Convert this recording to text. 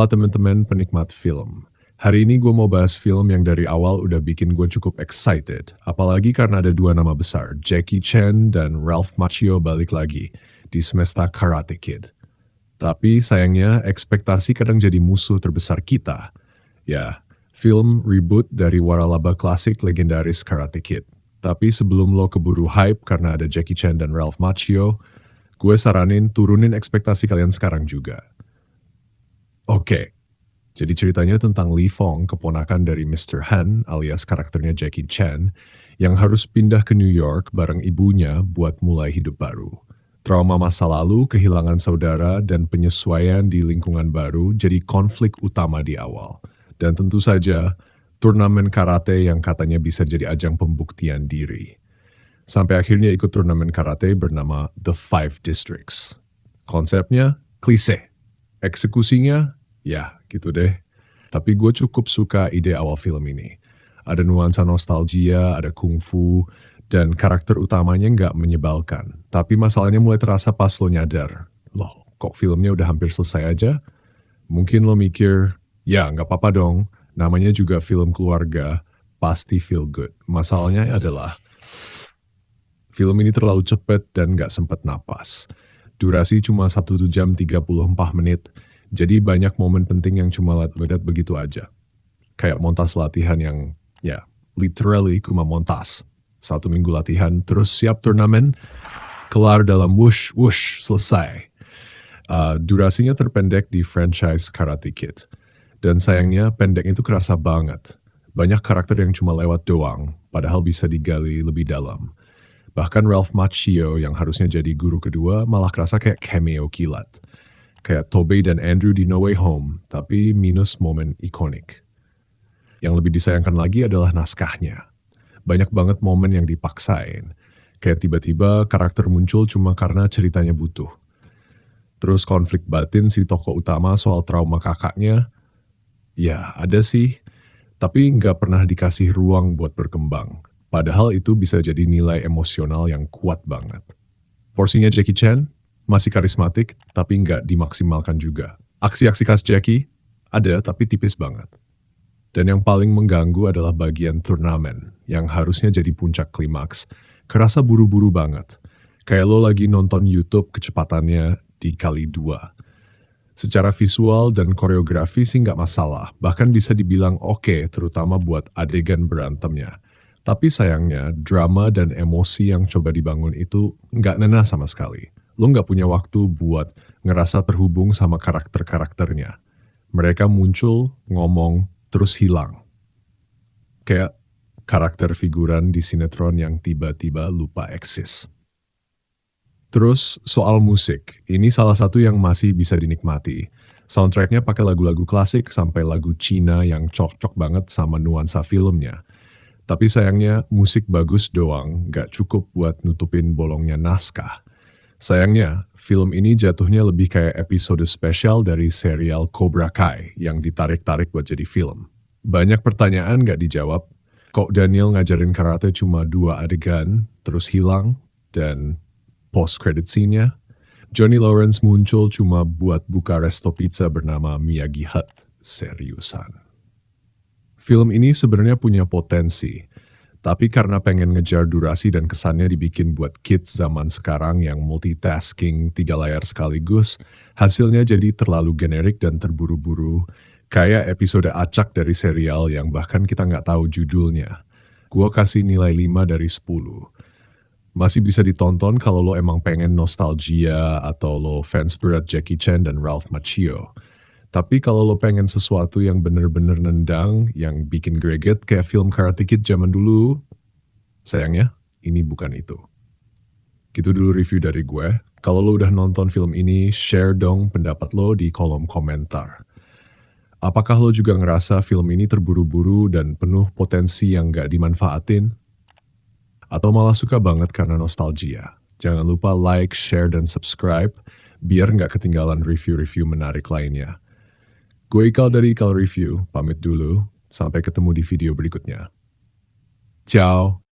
Hola teman-teman penikmat film. Hari ini gue mau bahas film yang dari awal udah bikin gue cukup excited. Apalagi karena ada dua nama besar, Jackie Chan dan Ralph Macchio balik lagi di semesta Karate Kid. Tapi sayangnya ekspektasi kadang jadi musuh terbesar kita. Ya, film reboot dari waralaba klasik legendaris Karate Kid. Tapi sebelum lo keburu hype karena ada Jackie Chan dan Ralph Macchio, gue saranin turunin ekspektasi kalian sekarang juga. Oke, jadi ceritanya tentang Li Fong, keponakan dari Mr. Han alias karakternya Jackie Chan, yang harus pindah ke New York bareng ibunya buat mulai hidup baru. Trauma masa lalu, kehilangan saudara, dan penyesuaian di lingkungan baru jadi konflik utama di awal. Dan tentu saja, turnamen karate yang katanya bisa jadi ajang pembuktian diri. Sampai akhirnya ikut turnamen karate bernama The Five Districts. Konsepnya klise, eksekusinya ya gitu deh. Tapi gue cukup suka ide awal film ini. Ada nuansa nostalgia, ada kungfu, dan karakter utamanya nggak menyebalkan. Tapi masalahnya mulai terasa pas lo nyadar. Loh, kok filmnya udah hampir selesai aja? Mungkin lo mikir, ya nggak apa-apa dong. Namanya juga film keluarga, pasti feel good. Masalahnya adalah, film ini terlalu cepet dan nggak sempet napas. Durasi cuma 1 jam 34 menit, jadi banyak momen penting yang cuma lihat begitu aja. Kayak montas latihan yang, ya, literally cuma montas. 1 minggu latihan, terus siap turnamen, kelar dalam wush, wush, selesai. Durasinya terpendek di franchise Karate Kid. Dan sayangnya pendek itu kerasa banget. Banyak karakter yang cuma lewat doang, padahal bisa digali lebih dalam. Bahkan Ralph Macchio yang harusnya jadi guru kedua malah kerasa kayak cameo kilat. Kayak Tobey dan Andrew di No Way Home, tapi minus momen ikonik. Yang lebih disayangkan lagi adalah naskahnya. Banyak banget momen yang dipaksain. Kayak tiba-tiba karakter muncul cuma karena ceritanya butuh. Terus konflik batin si tokoh utama soal trauma kakaknya, ya ada sih, tapi nggak pernah dikasih ruang buat berkembang. Padahal itu bisa jadi nilai emosional yang kuat banget. Porsinya Jackie Chan masih karismatik, tapi nggak dimaksimalkan juga. Aksi-aksi khas Jackie ada, tapi tipis banget. Dan yang paling mengganggu adalah bagian turnamen, yang harusnya jadi puncak klimaks. Kerasa buru-buru banget. Kayak lo lagi nonton YouTube kecepatannya dikali 2. Secara visual dan koreografi sih nggak masalah, bahkan bisa dibilang oke, terutama buat adegan berantemnya. Tapi sayangnya, drama dan emosi yang coba dibangun itu nggak ngena sama sekali. Lo nggak punya waktu buat ngerasa terhubung sama karakter-karakternya. Mereka muncul, ngomong, terus hilang. Kayak karakter figuran di sinetron yang tiba-tiba lupa eksis. Terus soal musik, ini salah satu yang masih bisa dinikmati. Soundtracknya pakai lagu-lagu klasik sampai lagu Cina yang cocok banget sama nuansa filmnya. Tapi sayangnya musik bagus doang nggak cukup buat nutupin bolongnya naskah. Sayangnya, film ini jatuhnya lebih kayak episode spesial dari serial Cobra Kai yang ditarik-tarik buat jadi film. Banyak pertanyaan nggak dijawab, kok Daniel ngajarin karate cuma 2 adegan, terus hilang, dan post-credit scene-nya, Johnny Lawrence muncul cuma buat buka resto pizza bernama Miyagi Hut. Seriusan. Film ini sebenarnya punya potensi, tapi karena pengen ngejar durasi dan kesannya dibikin buat kids zaman sekarang yang multitasking 3 layar sekaligus, hasilnya jadi terlalu generik dan terburu-buru, kayak episode acak dari serial yang bahkan kita nggak tahu judulnya. Gua kasih nilai 5 dari 10. Masih bisa ditonton kalau lo emang pengen nostalgia atau lo fans berat Jackie Chan dan Ralph Macchio. Tapi kalau lo pengen sesuatu yang bener-bener nendang, yang bikin greget kayak film Karate Kid zaman dulu, sayangnya ini bukan itu. Gitu dulu review dari gue. Kalau lo udah nonton film ini, share dong pendapat lo di kolom komentar. Apakah lo juga ngerasa film ini terburu-buru dan penuh potensi yang gak dimanfaatin? Atau malah suka banget karena nostalgia? Jangan lupa like, share, dan subscribe biar nggak ketinggalan review-review menarik lainnya. Gue Ikal dari Ikal Review, pamit dulu. Sampai ketemu di video berikutnya. Ciao!